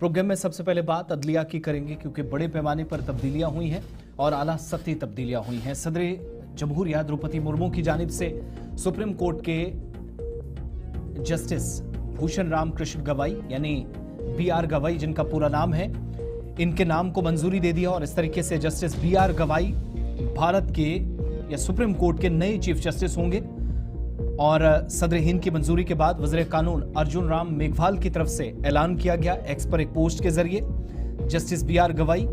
Programme में सबसे पहले बात अदलिया की करेंगे क्योंकि बड़े पैमाने पर तब्दीलियां हुई हैं और आला सतही तब्दीलियां हुई हैं। सदर जमहूरिया द्रौपदी मुर्मू की जानिब से सुप्रीम कोर्ट के जस्टिस भूषण राम कृष्ण गवाई यानी BR गवाई जिनका पूरा नाम है, इनके नाम को मंजूरी दे दिया और इस तरीके से जस्टिस BR गवाई भारत के या सुप्रीम कोर्ट के नए चीफ जस्टिस होंगे। और सदर हिंद की मंजूरी के बाद वज़ीर कानून अर्जुन राम मेघवाल की तरफ से ऐलान किया गया एक्स पर एक पोस्ट के जरिए, जस्टिस BR गवाई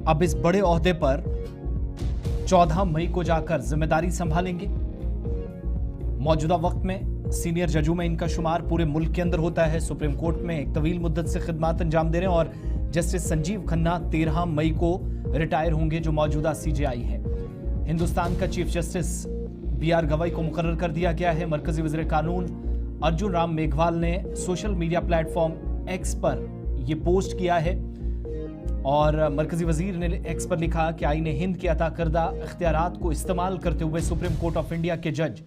अब इस बड़े ओहदे पर 14 मई को जाकर जिम्मेदारी संभालेंगे। मौजूदा वक्त में सीनियर जजों में इनका शुमार पूरे मुल्क के अंदर होता है। सुप्रीम कोर्ट में एक तवील मुद्दत से खिदमत अंजाम दे रहे हैं और जस्टिस संजीव खन्ना 13 मई को रिटायर होंगे जो मौजूदा CJI है। हिंदुस्तान का चीफ जस्टिस BR गवाई को मुकर्रर कर दिया गया है। मरकजी वज़ीर कानून अर्जुन राम मेघवाल ने सोशल मीडिया प्लेटफॉर्म X पर यह पोस्ट किया है और मरकजी वजीर ने X पर लिखा कि आईने हिंद के अता करदा इख्तियारात को इस्तेमाल करते हुए सुप्रीम कोर्ट ऑफ इंडिया के जज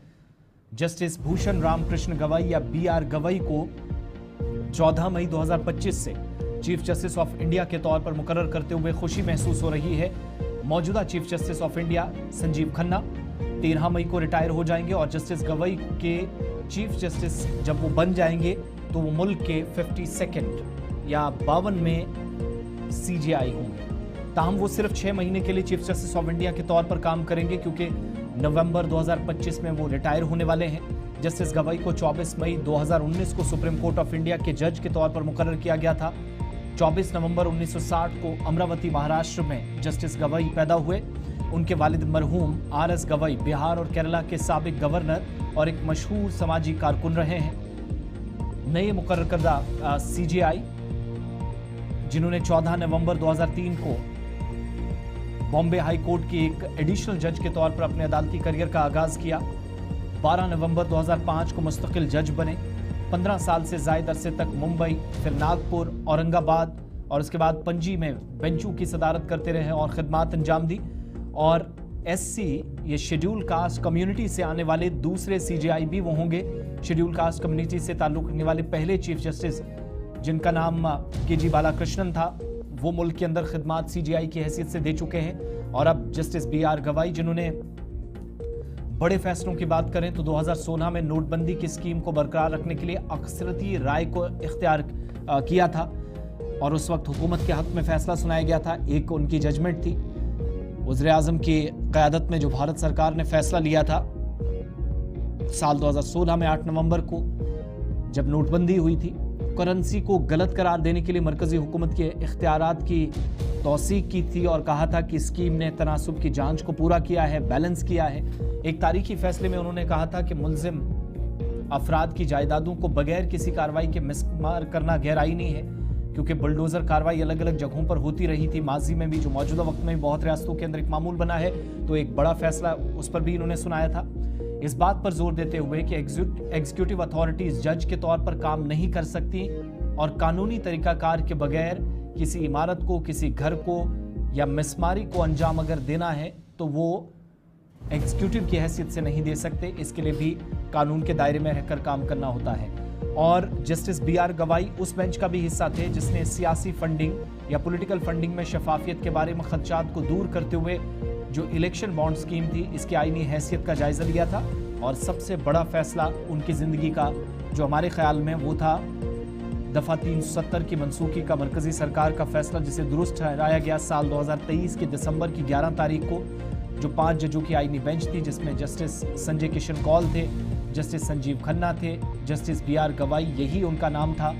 जस्टिस भूषण राम कृष्ण गवाई या BR गवाई को 14 मई 2025 से चीफ जस्टिस ऑफ इंडिया के तौर पर मुकर्रर करते हुए खुशी महसूस हो रही है। मौजूदा chief justice of India Sanjeev Khanna 13 मई को रिटायर हो जाएंगे और जस्टिस गवाई के चीफ जस्टिस जब वो बन जाएंगे तो वो मुल्क के 52nd या 52वें CJI होंगे। ताहम वो सिर्फ 6 महीने के लिए चीफ जस्टिस ऑफ इंडिया के तौर पर काम करेंगे क्योंकि नवंबर 2025 में वो रिटायर होने वाले हैं। जस्टिस गवाई को 24 मई 2019 को सुप्रीम कोर्ट ऑफ इंडिया के जज के तौर पर मुकर्रर किया गया था। 24 नवंबर 1960 को अमरावती महाराष्ट्र में जस्टिस गवाई पैदा हुए। उनके वालिद मरहूम RS गवाई बिहार और केरला के साबिक गवर्नर और एक मशहूर समाजी कारकुन रहे हैं। नए मुकर्रर करदा CJI जिन्होंने 14 नवंबर 2003 को बॉम्बे हाई कोर्ट के एक एडिशनल जज के तौर पर अपने अदालती करियर का आगाज किया। 12 नवंबर 2005 को मुस्तकिल जज बने। 15 साल से ज्यादा अरसे तक मुंबई, फिर नागपुर, औरंगाबाद और उसके बाद पणजी में बेंचों की सदारत करते रहे और खिदमत अंजाम दी। और SC ये शेड्यूल कास्ट कम्युनिटी से आने वाले दूसरे CJI भी वो होंगे। शेड्यूल कास्ट कम्युनिटी से ताल्लुक रखने वाले पहले चीफ जस्टिस जिनका नाम KG बालाकृष्णन था वो मुल्क के अंदर खिदमत CJI की हैसियत से दे चुके हैं। और अब जस्टिस BR गवाई जिन्होंने बड़े फैसलों की बात करें तो 2016 में नोटबंदी की स्कीम को बरकरार रखने के लिए अक्सरती राय को इख्तियार किया था और उस वक्त हुकूमत के हक में फैसला सुनाया गया था। एक उनकी जजमेंट थी वज़ीर-ए-आज़म की क़यादत में जो भारत सरकार ने फैसला लिया था साल 2016 में 8 नवंबर को जब नोटबंदी हुई थी। करेंसी को गलत करार देने के लिए मरकजी हुकूमत के इख्तियारात की तौसीक की थी और कहा था कि स्कीम ने तनासुब की जांच को पूरा किया है, बैलेंस किया है। एक तारीखी फैसले में उन्होंने कहा था कि मुल्जिम अफराद की जायदादों को बगैर किसी कार्रवाई के मिसमार करना गैर नहीं है क्योंकि बुलडोजर कार्रवाई अलग अलग जगहों पर होती रही थी माजी में भी, जो मौजूदा वक्त में बहुत रियासतों के अंदर एक मामूल बना है। तो एक बड़ा फैसला उस पर भी इन्होंने सुनाया था, इस बात पर जोर देते हुए कि एग्जीक्यूटिव अथॉरिटीज जज के तौर पर काम नहीं कर सकती और कानूनी तरीकाकार के बगैर किसी इमारत को, किसी घर को या मिसमारी को अंजाम अगर देना है तो वो एग्जीक्यूटिव की हैसियत से नहीं दे सकते। इसके लिए भी कानून के दायरे में रहकर काम करना होता है। और जस्टिस BR गवाई उस बेंच का भी हिस्सा थे जिसने सियासी फंडिंग या पॉलिटिकल फंडिंग में शफाफियत के बारे में खदशात को दूर करते हुए जो इलेक्शन बॉन्ड स्कीम थी इसकी आईनी हैसियत का जायजा लिया था। और सबसे बड़ा फैसला उनकी जिंदगी का जो हमारे ख्याल में वो था दफा 370 की मनसूखी का मरकजी सरकार का फैसला जिसे दुरुस्त ठहराया गया साल 2023 के दिसंबर की 11 तारीख को, जो 5 जजों की आईनी बेंच थी जिसमें जस्टिस संजय किशन कौल थे, जस्टिस संजीव खन्ना थे, जस्टिस BR गवाई यही उनका नाम था,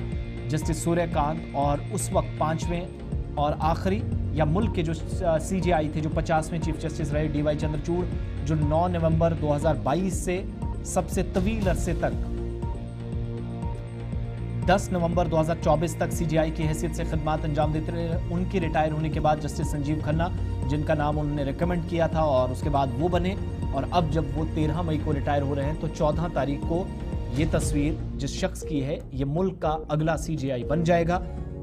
जस्टिस सूर्यकांत और उस वक्त 5वें और आखिरी या मुल्क के जो CJI थे जो 50वें चीफ जस्टिस रहे DY चंद्रचूड़, जो 9 नवंबर 2022 से सबसे तवील अरसे तक 10 नवंबर 2024 तक CJI की हैसियत से खिदमत अंजाम देते रहे। उनके रिटायर होने के बाद जस्टिस संजीव खन्ना जिनका नाम उन्होंने रिकमेंड किया था और उसके बाद वो बने और अब जब वो 13 मई को रिटायर हो रहे हैं तो 14 तारीख को ये तस्वीर जिस शख्स की है ये मुल्क का अगला CJI बन जाएगा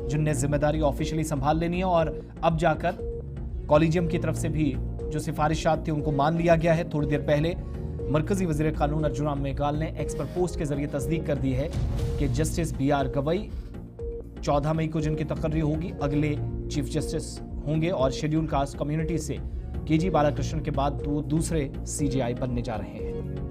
जिनने जिम्मेदारी ऑफिशियली संभाल लेनी है। और अब जाकर कॉलेजियम की तरफ से भी जो सिफारिशात थी उनको मान लिया गया है। थोड़ी देर पहले मरकजी वज़ीर कानून अर्जुन राम मेघवाल ने एक्स पर पोस्ट के जरिए तस्दीक कर दी है कि जस्टिस BR गवाई 14 मई को जिनकी तकर्री होगी अगले चीफ जस्टिस होंगे और शेड्यूल कास्ट कम्युनिटी से केजी बालाकृष्णन के बाद दूसरे सीजेआई बनने जा रहे हैं।